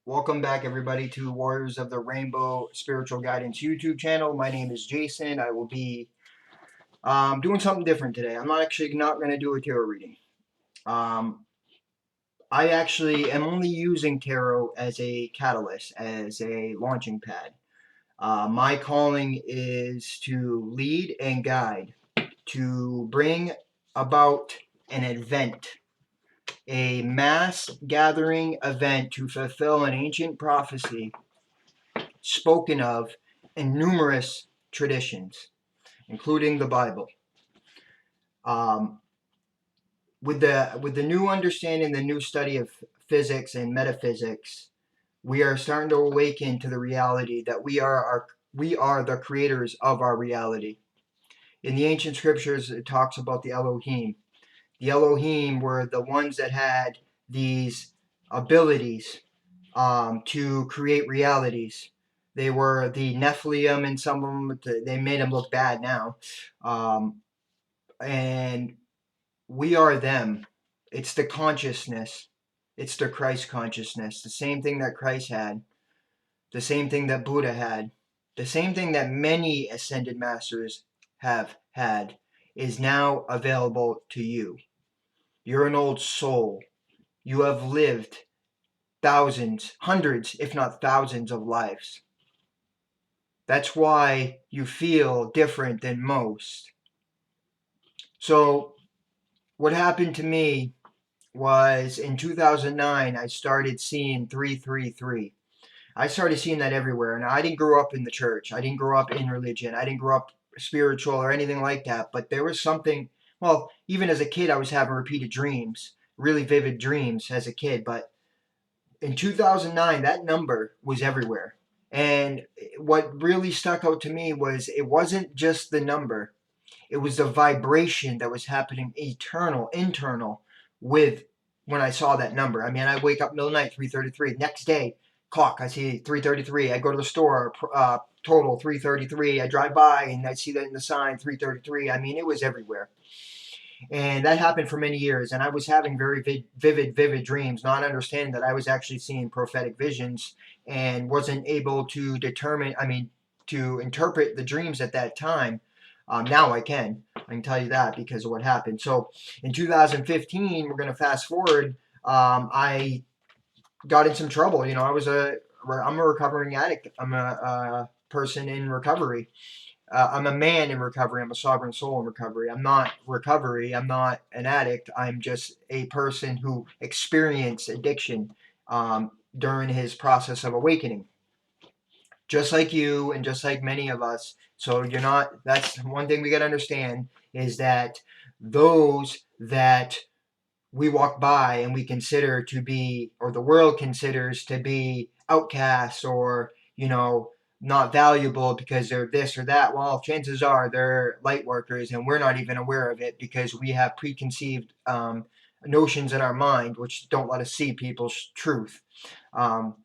Welcome back, everybody, to Warriors of the Rainbow Spiritual Guidance YouTube channel. My name is Jason. I will be doing something different today. I'm not going to do a tarot reading. I actually am only using tarot as a catalyst, as a launching pad. My calling is to lead and guide, to bring about an event, a mass gathering event to fulfill an ancient prophecy spoken of in numerous traditions, including the Bible. Um, with the new understanding, the new study of physics and metaphysics, we are starting to awaken to the reality that we are the creators of our reality. In the ancient scriptures, it talks about the Elohim. The Elohim were the ones that had these abilities to create realities. They were the Nephilim, and some of them, they made them look bad now. Um, and we are them. It's the consciousness. It's the Christ consciousness. The same thing that Christ had. The same thing that Buddha had. The same thing that many ascended masters have had is now available to you. You're an old soul. You have lived thousands, hundreds, if not thousands of lives. That's why you feel different than most. So what happened to me was in 2009, I started seeing 333. I started seeing that everywhere. And I didn't grow up in the church. I didn't grow up in religion. I didn't grow up spiritual or anything like that. But there was something, well, even as a kid, I was having repeated dreams, really vivid dreams as a kid. But in 2009, that number was everywhere. And what really stuck out to me was it wasn't just the number, it was the vibration that was happening internal with when I saw that number. I mean, I wake up middle of the night, 3:33. Next day, clock, I see 3:33. I go to the store, total 3:33. I drive by and I see that in the sign, 3:33. I mean, it was everywhere. And that happened for many years. And I was having very vivid dreams, not understanding that I was actually seeing prophetic visions and wasn't able to to interpret the dreams at that time. Now I can. I can tell you that because of what happened. So in 2015, we're going to fast forward. I got in some trouble. You know, I'm a recovering addict. I'm a person in recovery. I'm a man in recovery. I'm a sovereign soul in recovery. I'm not recovery. I'm not an addict. I'm just a person who experienced addiction during his process of awakening. Just like you and just like many of us. So you're not, that's one thing we got to understand is that those that we walk by and we consider to be, or the world considers to be outcasts or, not valuable because they're this or that. Well, chances are they're light workers and we're not even aware of it because we have preconceived notions in our mind which don't let us see people's truth. Um,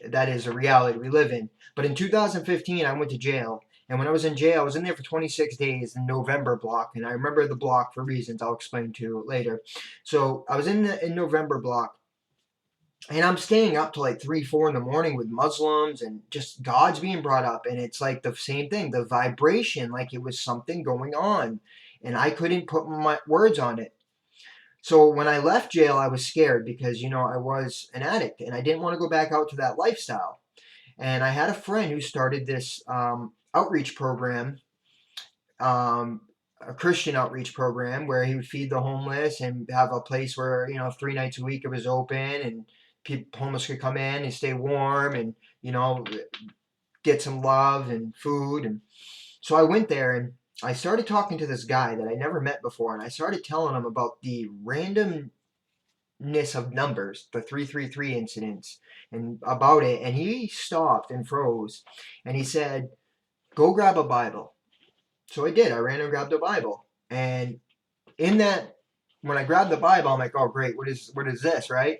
that is a reality we live in. But in 2015, I went to jail. And when I was in jail, I was in there for 26 days in November block. And I remember the block for reasons I'll explain to later. So I was in November block. And I'm staying up to like 3, 4 in the morning with Muslims and just God's being brought up. And it's like the same thing, the vibration, like it was something going on. And I couldn't put my words on it. So when I left jail, I was scared because, I was an addict and I didn't want to go back out to that lifestyle. And I had a friend who started this outreach program, a Christian outreach program, where he would feed the homeless and have a place where, 3 nights a week it was open and homeless could come in and stay warm and, get some love and food. And so I went there and I started talking to this guy that I never met before. And I started telling him about the randomness of numbers, the 333 incidents, and about it. And he stopped and froze. And he said, go grab a Bible. So I did. I ran and grabbed a Bible. And in that, when I grabbed the Bible, I'm like, oh, great. What is this, right?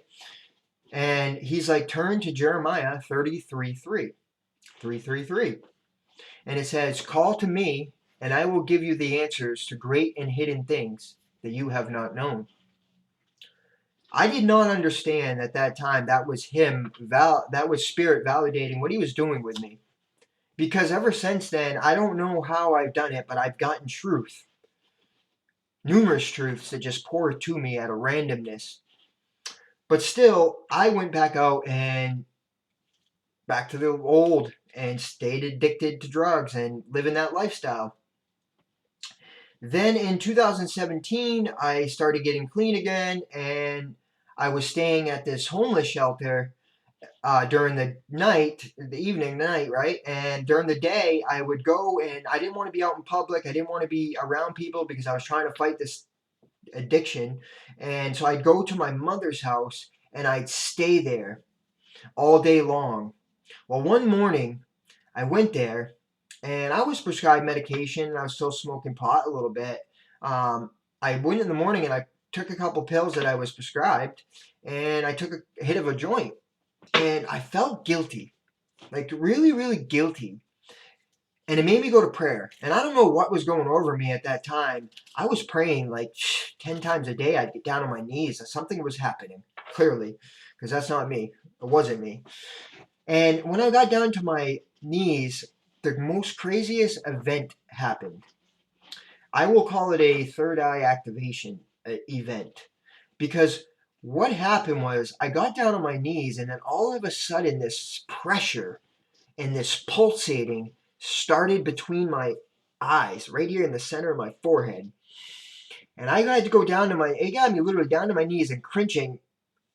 And he's like, turn to Jeremiah 33:3. 333. And it says, call to me, and I will give you the answers to great and hidden things that you have not known. I did not understand at that time that was him, that was spirit validating what he was doing with me. Because ever since then, I don't know how I've done it, but I've gotten truth. Numerous truths that just pour to me out of randomness. But still, I went back out and back to the old and stayed addicted to drugs and living that lifestyle. Then in 2017, I started getting clean again, and I was staying at this homeless shelter during the night, the evening, night, right? And during the day, I would go and I didn't want to be out in public. I didn't want to be around people because I was trying to fight this addiction. And so I'd go to my mother's house and I'd stay there all day long. Well, one morning, I went there and I was prescribed medication. I was still smoking pot a little bit. I went in the morning and I took a couple pills that I was prescribed and I took a hit of a joint and I felt guilty, like really, really guilty. And it made me go to prayer. And I don't know what was going over me at that time. I was praying like 10 times a day. I'd get down on my knees. Something was happening, clearly, because that's not me. It wasn't me. And when I got down to my knees, the most craziest event happened. I will call it a third eye activation event. Because what happened was I got down on my knees, and then all of a sudden, this pressure and this pulsating started between my eyes, right here in the center of my forehead. And I had to go down to it got me literally down to my knees and cringing,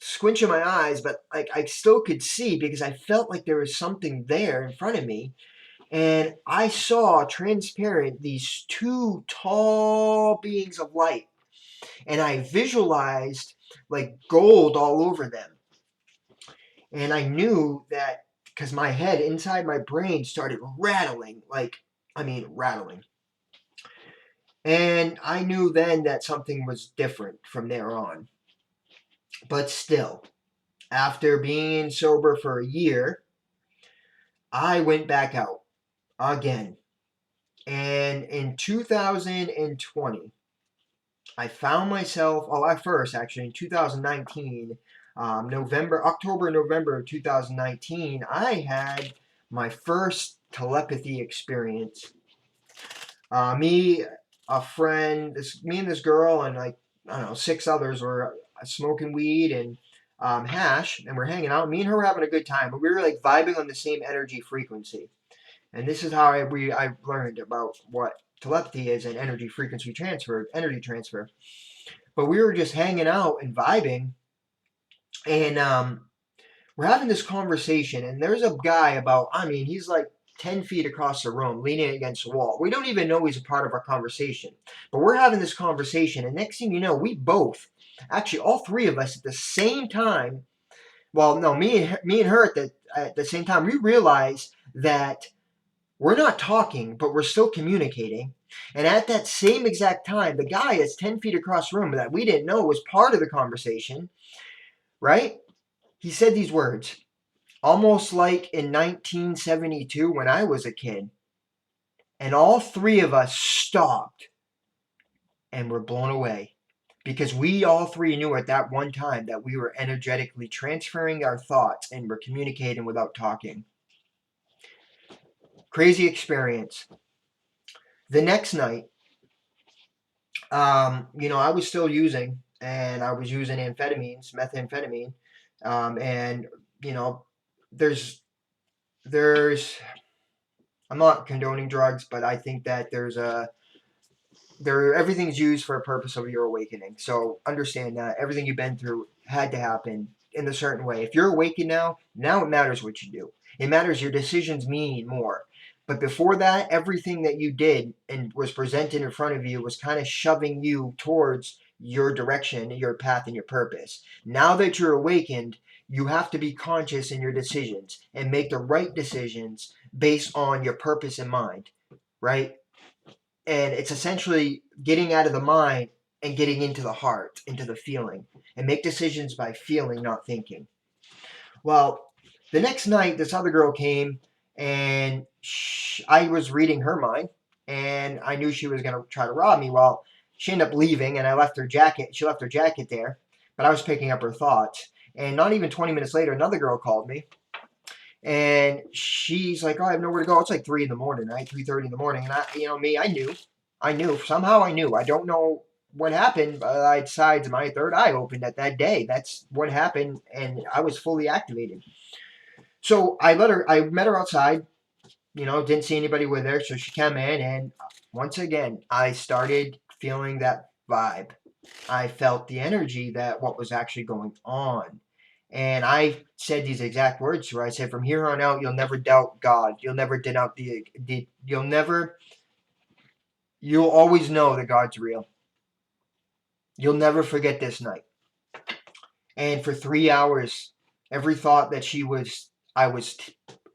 squinching my eyes, but like I still could see because I felt like there was something there in front of me. And I saw transparent these two tall beings of light. And I visualized like gold all over them. And I knew that because my head inside my brain started rattling, rattling. And I knew then that something was different from there on. But still, after being sober for a year, I went back out again. And in 2020, I found myself, at first, actually, in 2019, October, November of 2019, I had my first telepathy experience. Me, a friend, me and this girl, and like, I don't know, six others were smoking weed and hash, and we're hanging out. Me and her were having a good time, but we were like vibing on the same energy frequency. And this is how I learned about what telepathy is and energy transfer. But we were just hanging out and vibing, and we're having this conversation, and there's a guy he's like 10 feet across the room, leaning against the wall. We don't even know he's a part of our conversation, but we're having this conversation, and next thing you know, we both, actually all three of us at the same time, well, no, me and her at the same time, we realized that we're not talking, but we're still communicating. And at that same exact time, the guy that's 10 feet across the room that we didn't know was part of the conversation, right? He said these words, almost like in 1972 when I was a kid. And all three of us stopped and were blown away because we all three knew at that one time that we were energetically transferring our thoughts and were communicating without talking. Crazy experience. The next night, I was still using, and I was using methamphetamine, and there's I'm not condoning drugs, but I think that everything's used for a purpose of your awakening. So understand that everything you've been through had to happen in a certain way. If you're awakened now it matters what you do. It matters your decisions mean more. But before that, everything that you did and was presented in front of you was kind of shoving you towards your direction, your path, and your purpose. Now that you're awakened, you have to be conscious in your decisions and make the right decisions based on your purpose in mind, right? And it's essentially getting out of the mind and getting into the heart, into the feeling, and make decisions by feeling, not thinking. Well, the next night, this other girl came, and I was reading her mind, and I knew she was going to try to rob me. Well, she ended up leaving, and I left her jacket. She left her jacket there. but I was picking up her thoughts. And not even 20 minutes later, another girl called me, and she's like, "Oh, I have nowhere to go." It's like 3 in the morning, right? 3:30 in the morning, and I knew. Somehow I knew. I don't know what happened, but I decided my third eye opened at that day. That's what happened, and I was fully activated. So I met her outside. Didn't see anybody with her, so she came in, and once again, I started feeling that vibe. I felt the energy that what was actually going on. And I said these exact words to her. I said, from here on out, you'll never doubt God. You'll never doubt you'll always know that God's real. You'll never forget this night. And for 3 hours, every thought that I was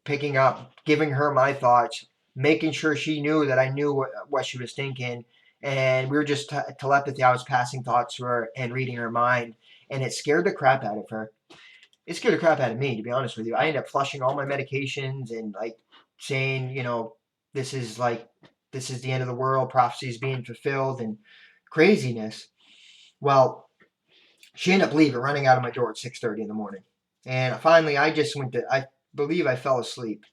picking up, giving her my thoughts, making sure she knew that I knew what she was thinking. And we were just telepathy. I was passing thoughts to her and reading her mind. And it scared the crap out of her. It scared the crap out of me, to be honest with you. I ended up flushing all my medications and like saying, this is the end of the world, prophecies being fulfilled and craziness. Well, she ended up leaving, running out of my door at 6:30 in the morning. And finally, I believe I fell asleep.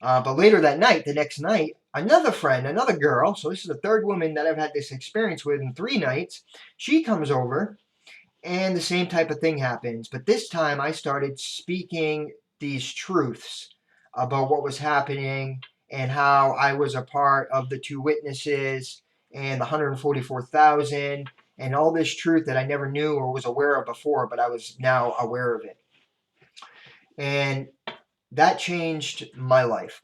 But later that night, the next night, another friend, another girl, so this is the third woman that I've had this experience with in 3 nights, she comes over and the same type of thing happens. But this time I started speaking these truths about what was happening and how I was a part of the two witnesses and the 144,000 and all this truth that I never knew or was aware of before, but I was now aware of it. And that changed my life.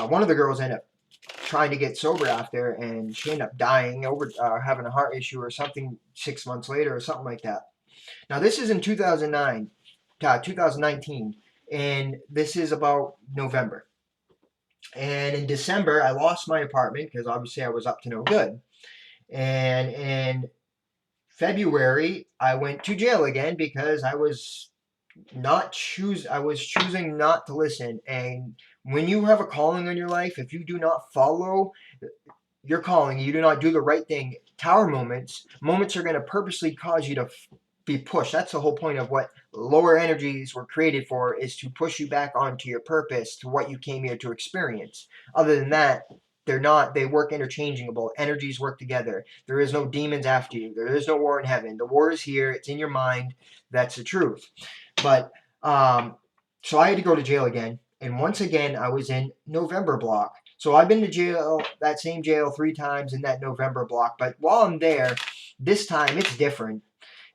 One of the girls ended up trying to get sober after, and she ended up dying over having a heart issue or something 6 months later or something like that. Now, this is in 2019, and this is about November. And in December, I lost my apartment because obviously I was up to no good. And in February, I went to jail again because I was choosing not to listen. And when you have a calling on your life, if you do not follow your calling, you do not do the right thing, tower moments are going to purposely cause you to be pushed. That's the whole point of what lower energies were created for, is to push you back onto your purpose, to what you came here to experience. Other than that, they work interchangeable. Energies work together. There is no demons after you. There is no war in heaven. The war is here. It's in your mind. That's the truth. But so I had to go to jail again. And once again, I was in November block. So I've been to jail, that same jail 3 times in that November block. But while I'm there, this time it's different.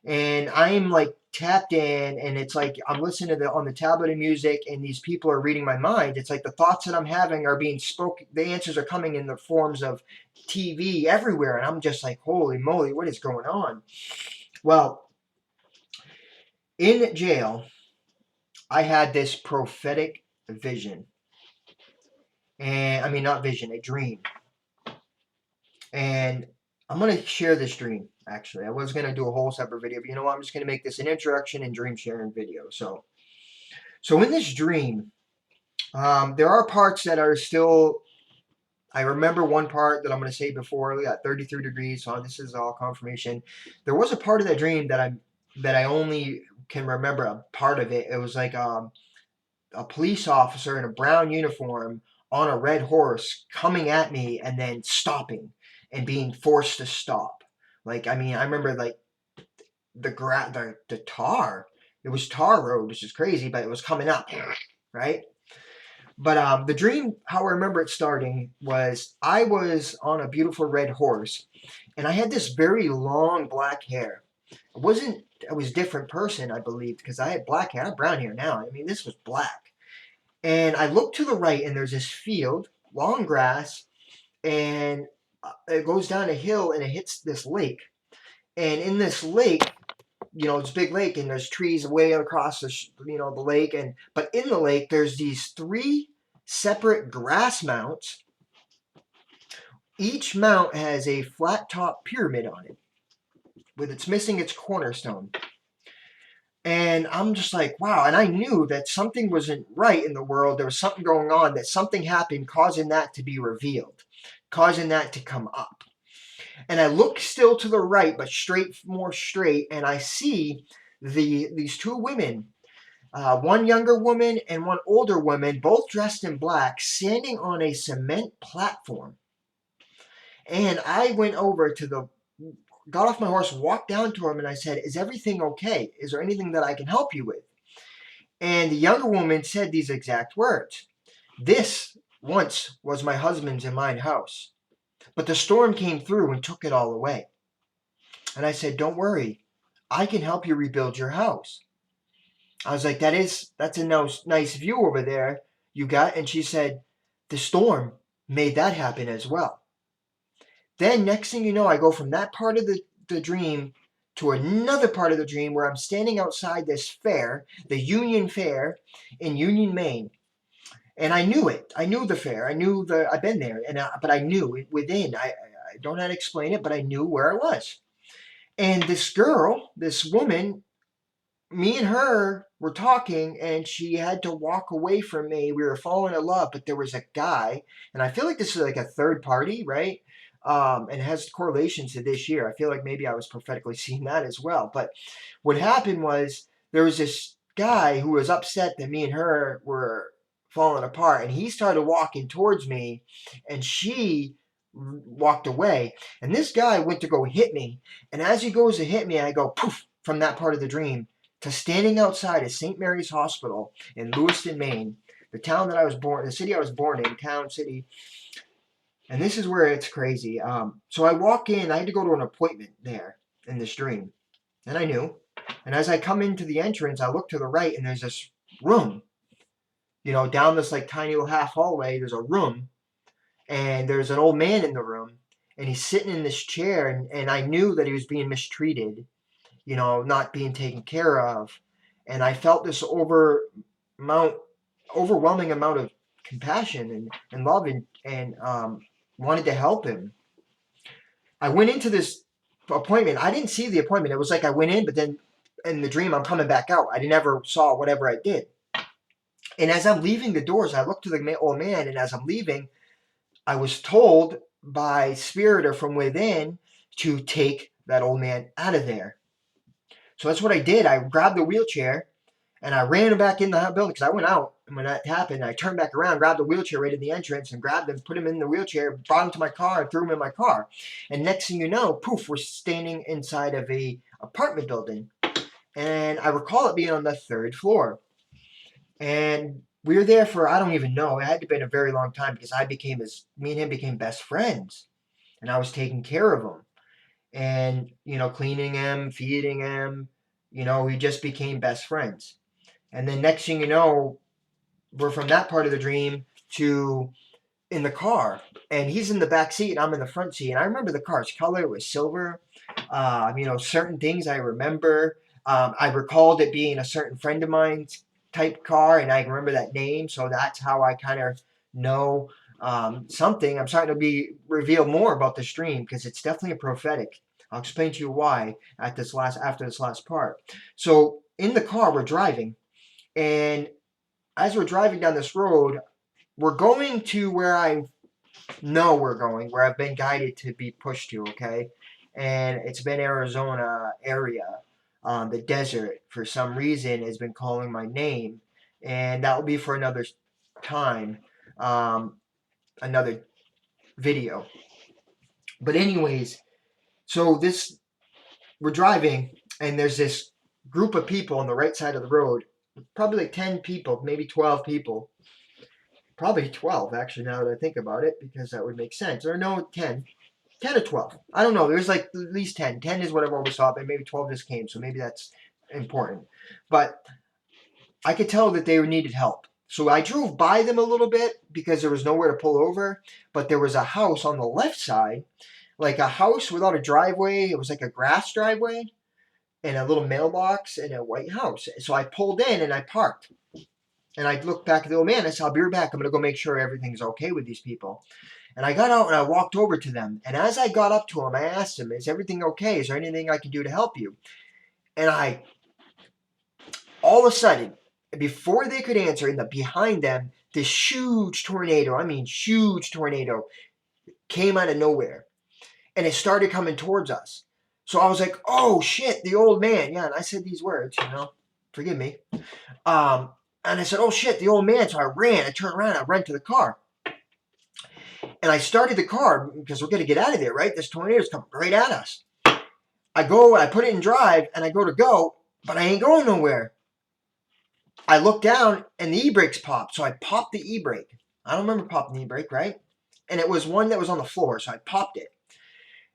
And I'm like tapped in, and it's like I'm listening to on the tablet of music, and these people are reading my mind. It's like the thoughts that I'm having are being spoken. The answers are coming in the forms of TV everywhere, and I'm just like, holy moly, what is going on? Well, in jail, I had this prophetic vision. And I mean, not vision, a dream. And I'm going to share this dream, actually. I was going to do a whole separate video, but you know what? I'm just going to make this an introduction and dream sharing video. So in this dream, there are parts that are still, I remember one part that I'm going to say before, we got 33 degrees, so this is all confirmation. There was a part of that dream that I only can remember a part of it. It was like a police officer in a brown uniform on a red horse coming at me and then stopping and being forced to stop. Like, I mean, I remember like the tar. It was tar road, which is crazy, but it was coming up, right? But the dream, how I remember it starting, was I was on a beautiful red horse, and I had this very long black hair. I was a different person, I believe, because I had black hair. I have brown hair now. I mean, this was black. And I look to the right, and there's this field, long grass, and it goes down a hill, and it hits this lake. And in this lake, it's a big lake, and there's trees way across the lake. But in the lake, there's these 3 separate grass mounts. Each mount has a flat top pyramid on it, it's missing its cornerstone. And I'm just like, wow. And I knew that something wasn't right in the world. There was something going on, that something happened causing that to be revealed, causing that to come up. And I look still to the right, but more straight, and I see these two women, one younger woman and one older woman, both dressed in black, standing on a cement platform. And I went over to got off my horse, walked down to him, and I said, "Is everything okay? Is there anything that I can help you with?" And the younger woman said these exact words: "This once was my husband's and mine house, but the storm came through and took it all away." And I said, "Don't worry, I can help you rebuild your house." I was like, that's a nice view over there you got. And she said, "The storm made that happen as well." Then next thing you know, I go from that part of the dream to another part of the dream where I'm standing outside this fair, the Union Fair in Union, Maine. And I knew it. I knew the fair. I've been there, but I knew it within. I don't know how to explain it, but I knew where I was. And this girl, this woman, me and her were talking, and she had to walk away from me. We were falling in love, but there was a guy, and I feel like this is like a third party, right? And it has correlations to this year. I feel like maybe I was prophetically seeing that as well. But what happened was there was this guy who was upset that me and her were falling apart, and he started walking towards me, and she walked away. And this guy went to go hit me, and as he goes to hit me, I go poof from that part of the dream to standing outside of St. Mary's Hospital in Lewiston, Maine, the town that I was born, the city I was born in, town, city. And this is where it's crazy. So I walk in, I had to go to an appointment there in this dream. And I knew. And as I come into the entrance, I look to the right, and there's this room. Down this like tiny little half hallway, there's a room. And there's an old man in the room. And he's sitting in this chair. And I knew that he was being mistreated, not being taken care of. And I felt this overwhelming amount of compassion and love and wanted to help him. I went into this appointment. I didn't see the appointment. It was like I went in, but then in the dream, I'm coming back out. I never saw whatever I did. And as I'm leaving the doors, I look to the old man, and as I'm leaving, I was told by spirit or from within to take that old man out of there. So that's what I did. I grabbed the wheelchair and I ran him back in the building because I went out. And when that happened, I turned back around, grabbed the wheelchair right in the entrance and grabbed him, put him in the wheelchair, brought him to my car and threw him in my car. And next thing you know, poof, we're standing inside of a apartment building. And I recall it being on the third floor. And we were there for, I don't even know, it had to have been a very long time because me and him became best friends. And I was taking care of him. And, cleaning him, feeding him, we just became best friends. And then next thing you know, we're from that part of the dream to in the car. And he's in the back seat and I'm in the front seat. And I remember the car's color was silver. Certain things I remember. I recalled it being a certain friend of mine's type car, and I remember that name. So that's how I kind of know something. I'm starting to reveal more about the stream because it's definitely a prophetic. I'll explain to you why after this last part. So in the car, we're driving, and as we're driving down this road, we're going to where I know we're going, where I've been guided to be pushed to, okay? And it's been Arizona area. The desert, for some reason, has been calling my name. And that will be for another time, another video. But anyways, so we're driving, and there's this group of people on the right side of the road, probably like 10 people, maybe 12 people. Probably 12, actually, now that I think about it, because that would make sense. Or no, 10. 10 or 12. I don't know. There's like at least 10. 10 is what I've always thought, but maybe 12 just came, so maybe that's important. But I could tell that they needed help. So I drove by them a little bit because there was nowhere to pull over, but there was a house on the left side, like a house without a driveway. It was like a grass driveway and a little mailbox and a white house. So I pulled in and I parked. And I looked back at the old man. I said, "I'll be right back. I'm going to go make sure everything's okay with these people." And I got out and I walked over to them. And as I got up to him, I asked him, "Is everything okay? Is there anything I can do to help you?" And all of a sudden, before they could answer, behind them, this huge tornado, I mean huge tornado, came out of nowhere. And it started coming towards us. So I was like, oh shit, the old man. Yeah, and I said these words, forgive me. Um, and I said, oh shit, the old man. So I ran, I turned around, I ran to the car. And I started the car because we're going to get out of there, right? This tornado's coming right at us. I go, I put it in drive, and I go, but I ain't going nowhere. I look down, and the e-brakes popped. So I popped the e-brake. I don't remember popping the e-brake, right? And it was one that was on the floor, so I popped it.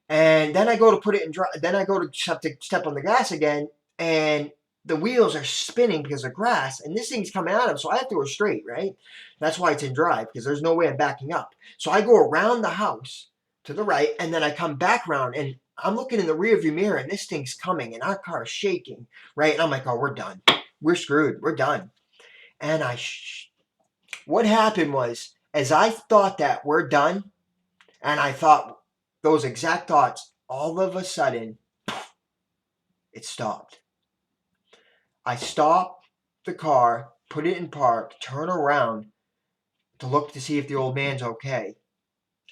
And then I go to put it in drive. Then I go to step on the gas again, and the wheels are spinning because of grass, and this thing's coming at them, so I have to go straight, right? That's why it's in drive, because there's no way I'm backing up. So I go around the house to the right, and then I come back around, and I'm looking in the rearview mirror, and this thing's coming, and our car is shaking, right? And I'm like, oh, we're done. We're screwed. We're done. And what happened was, as I thought that we're done, and I thought those exact thoughts, all of a sudden, it stopped. I stopped the car, put it in park, turn around to look to see if the old man's okay.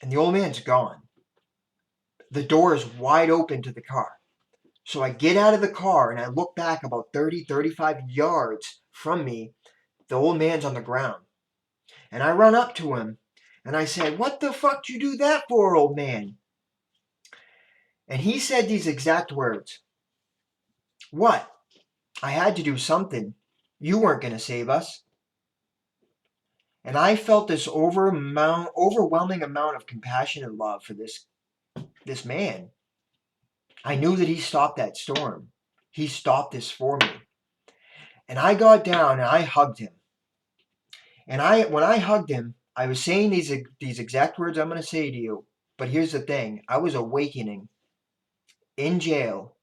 And the old man's gone. The door is wide open to the car. So I get out of the car and I look back about 30, 35 yards from me. The old man's on the ground. And I run up to him and I said, what the fuck did you do that for, old man? And he said these exact words. What? I had to do something. You weren't going to save us. And I felt this overwhelming amount of compassion and love for this man. I knew that he stopped that storm. He stopped this for me. And I got down and I hugged him. And when I hugged him, I was saying these exact words I'm going to say to you. But here's the thing. I was awakening in jail,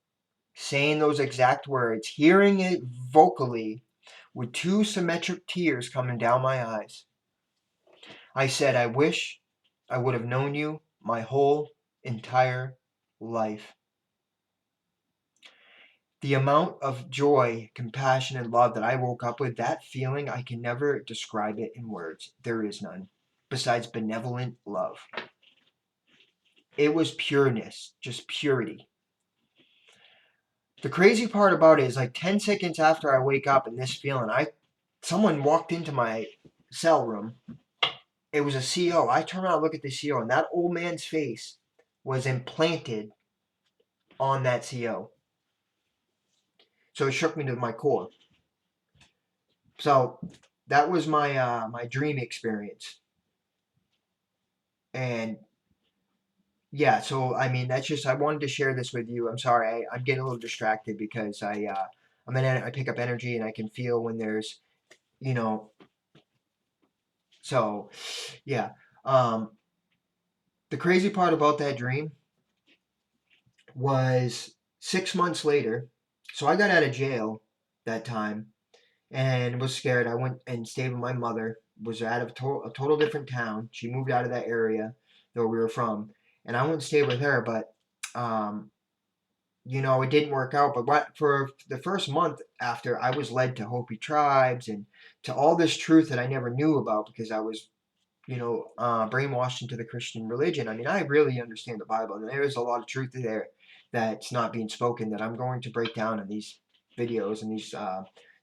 saying those exact words, hearing it vocally with two symmetric tears coming down my eyes. I said, I wish I would have known you my whole entire life. The amount of joy, compassion, and love that I woke up with, that feeling, I can never describe it in words. There is none besides benevolent love. It was pureness, just purity. The crazy part about it is like 10 seconds after I wake up in this feeling, someone walked into my cell room. It was a CO. I turn around and look at the CO, and that old man's face was implanted on that CO. So it shook me to my core. So that was my my dream experience. And yeah, so I mean that's just I wanted to share this with you. I'm sorry, I'm getting a little distracted because I pick up energy and I can feel when there's you know so yeah. The crazy part about that dream was 6 months later. So I got out of jail that time and was scared. I went and stayed with my mother. Was out of a total different town. She moved out of that area where we were from, and I went and stayed with her. But it didn't work out. But for the first month after, I was led to Hopi tribes and to all this truth that I never knew about because I was brainwashed into the Christian religion. I mean, I really understand the Bible, and there is a lot of truth there that's not being spoken that I'm going to break down in these videos and these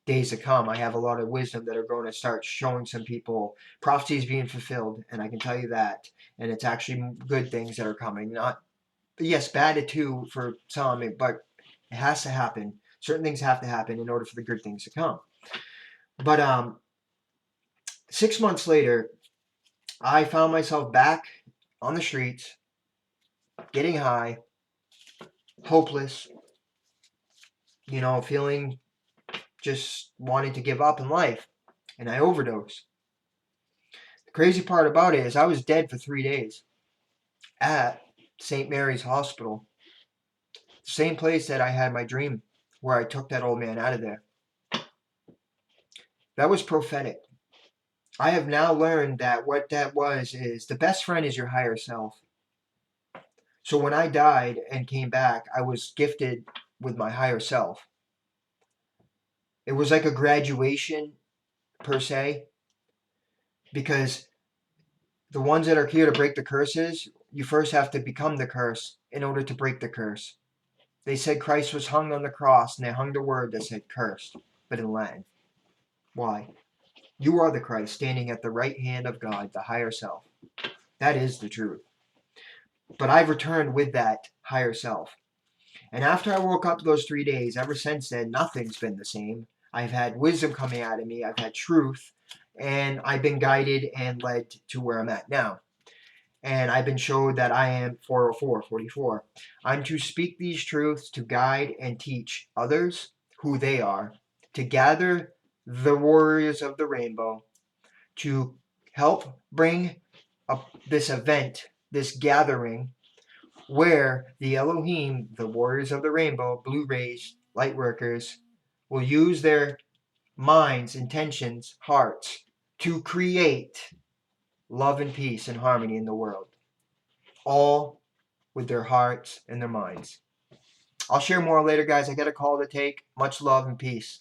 days to come. I have a lot of wisdom that are going to start showing some people prophecies being fulfilled, and I can tell you that. And it's actually good things that are coming. Not, yes, bad too for some, but it has to happen. Certain things have to happen in order for the good things to come. But 6 months later, I found myself back on the streets, getting high, hopeless, feeling just wanting to give up in life. And I overdosed. The crazy part about it is I was dead for 3 days at St. Mary's Hospital. The same place that I had my dream where I took that old man out of there. That was prophetic. I have now learned that what that was is the best friend is your higher self. So when I died and came back, I was gifted with my higher self. It was like a graduation per se, because the ones that are here to break the curses, you first have to become the curse in order to break the curse. They said Christ was hung on the cross, and they hung the word that said cursed, but in Latin. Why? You are the Christ standing at the right hand of God, the higher self. That is the truth. But I've returned with that higher self. And after I woke up those 3 days, ever since then, nothing's been the same. I've had wisdom coming out of me, I've had truth, and I've been guided and led to where I'm at now. And I've been showed that I am 404, 44. I'm to speak these truths to guide and teach others who they are, to gather the warriors of the rainbow, to help bring up this event, this gathering, where the Elohim, the warriors of the rainbow, blue rays, light workers, will use their minds, intentions, hearts to create love and peace and harmony in the world, all with their hearts and their minds. I'll share more later, guys. I got a call to take. Much love and peace.